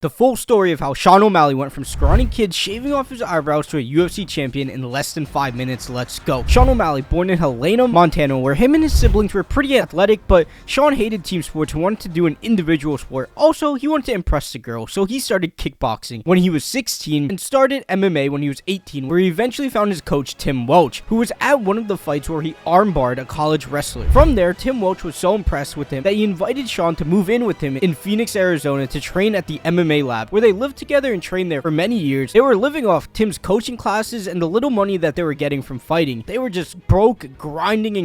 The full story of how Sean O'Malley went from scrawny kid shaving off his eyebrows to a UFC champion in less than 5 minutes. Let's go. Sean O'Malley, born in Helena, Montana, where him and his siblings were pretty athletic, but Sean hated team sports and wanted to do an individual sport. Also, he wanted to impress the girl, so he started kickboxing when he was 16 and started MMA when he was 18, where he eventually found his coach Tim Welch, who was at one of the fights where he armbarred a college wrestler. From there, Tim Welch was so impressed with him that he invited Sean to move in with him in Phoenix, Arizona to train at the MMA lab, where they lived together and trained there for many years. They were living off Tim's coaching classes and the little money that they were getting from fighting. They were just broke, grinding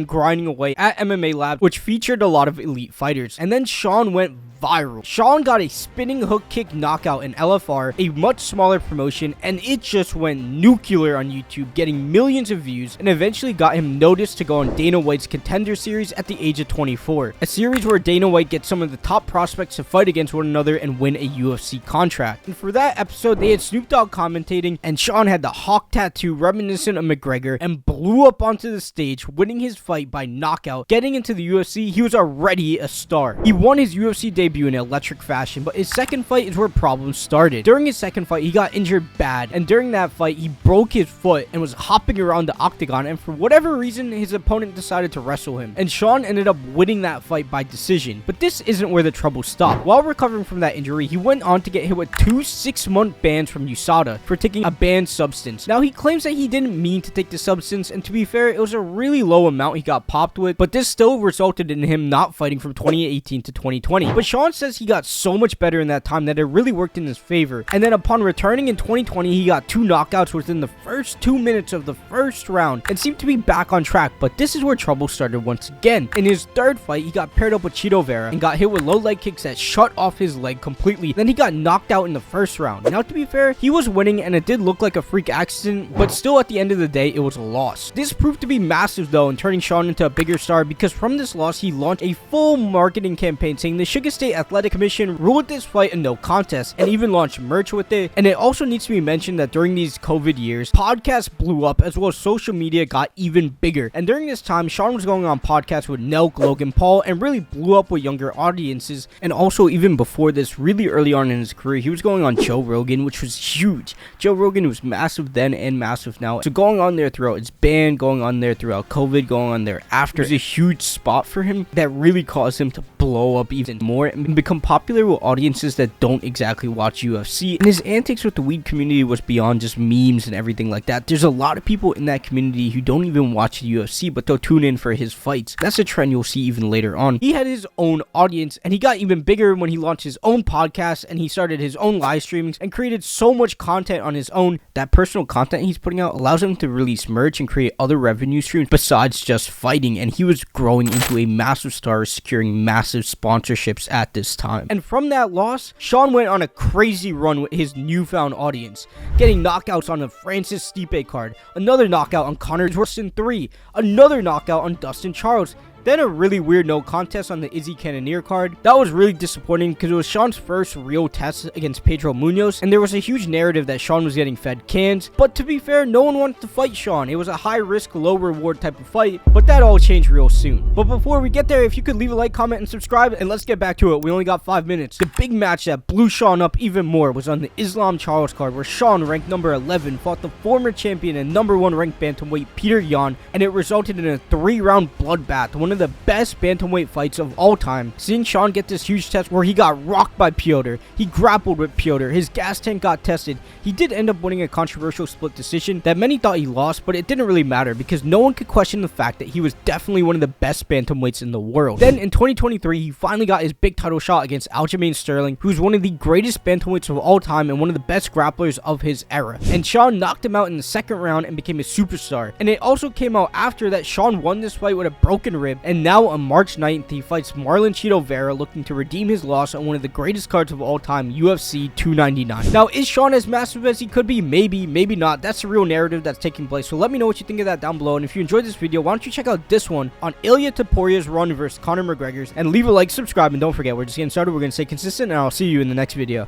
away at MMA lab, which featured a lot of elite fighters. And then Sean went viral. Sean got a spinning hook kick knockout in LFR, a much smaller promotion, and it just went nuclear on YouTube, getting millions of views, and eventually got him noticed to go on Dana White's Contender Series at the age of 24, a series where Dana White gets some of the top prospects to fight against one another and win a UFC contract. And for that episode, they had Snoop Dogg commentating, and Sean had the hawk tattoo reminiscent of McGregor and blew up onto the stage, winning his fight by knockout. Getting into the UFC, he was already a star. He won his UFC debut in electric fashion, but his second fight is where problems started. During his second fight, he got injured bad, and during that fight, he broke his foot and was hopping around the octagon, and for whatever reason, his opponent decided to wrestle him, and Sean ended up winning that fight by decision. But this isn't where the trouble stopped. While recovering from that injury, he went on to get hit with 2 6-month bans from USADA for taking a banned substance. Now, he claims that he didn't mean to take the substance, and to be fair, it was a really low amount he got popped with, but this still resulted in him not fighting from 2018 to 2020. But Sean says he got so much better in that time that it really worked in his favor. And then upon returning in 2020, he got 2 knockouts within the first 2 minutes of the first round and seemed to be back on track. But this is where trouble started once again. In his third fight, he got paired up with Chito Vera and got hit with low leg kicks that shut off his leg completely. Then he got knocked out in the first round. Now, to be fair, he was winning and it did look like a freak accident, but still at the end of the day, it was a loss. This proved to be massive though in turning Sean into a bigger star, because from this loss, he launched a full marketing campaign saying the Suga State Athletic Commission ruled this fight a no contest, and even launched merch with it. And it also needs to be mentioned that during these COVID years, podcasts blew up as well as social media got even bigger. And during this time, Sean was going on podcasts with Nelk, Logan Paul, and really blew up with younger audiences. And also, even before this, really early on in his career, he was going on Joe Rogan, which was huge. Joe Rogan was massive then and massive now. So going on there throughout his band, going on there throughout COVID, going on there after, was a huge spot for him that really caused him to blow up even more and become popular with audiences that don't exactly watch UFC. And his antics with the weed community was beyond just memes and everything like that. There's a lot of people in that community who don't even watch the UFC, but they'll tune in for his fights. That's a trend you'll see even later on. He had his own audience, and he got even bigger when he launched his own podcast and he started his own live streamings and created so much content on his own. That personal content he's putting out allows him to release merch and create other revenue streams besides just fighting, and he was growing into a massive star, securing massive sponsorships at this time. And from that loss, Sean went on a crazy run with his newfound audience, getting knockouts on the Francis Stipe card, another knockout on Conor McGregor 3, another knockout on Dustin Charles, then a really weird no contest on the Izzy Cannonier card. That was really disappointing because it was Sean's first real test against Pedro Munoz, and there was a huge narrative that Sean was getting fed cans. But to be fair, no one wanted to fight Sean. It was a high risk, low reward type of fight, but that all changed real soon. But before we get there, if you could leave a like, comment, and subscribe, and let's get back to it. We only got 5 minutes. The big match that blew Sean up even more was on the Islam Charles card, where Sean, ranked number 11, fought the former champion and number 1 ranked bantamweight Peter Yan, and it resulted in a 3-round bloodbath, one of the best bantamweight fights of all time. Seeing Sean get this huge test where he got rocked by Piotr, he grappled with Piotr, his gas tank got tested. He did end up winning a controversial split decision that many thought he lost, but it didn't really matter because no one could question the fact that he was definitely one of the best bantamweights in the world. Then in 2023, he finally got his big title shot against Aljamain Sterling, who's one of the greatest bantamweights of all time and one of the best grapplers of his era. And Sean knocked him out in the second round and became a superstar. And it also came out after that Sean won this fight with a broken rib, and now on March 9th, he fights Marlon Chito Vera, looking to redeem his loss on one of the greatest cards of all time, UFC 299. Now, is Sean as massive as he could be? Maybe, maybe not. That's the real narrative that's taking place. So let me know what you think of that down below. And if you enjoyed this video, why don't you check out this one on Ilia Toporia's run versus Conor McGregor's, and leave a like, subscribe, and don't forget, we're just getting started. We're going to stay consistent, and I'll see you in the next video.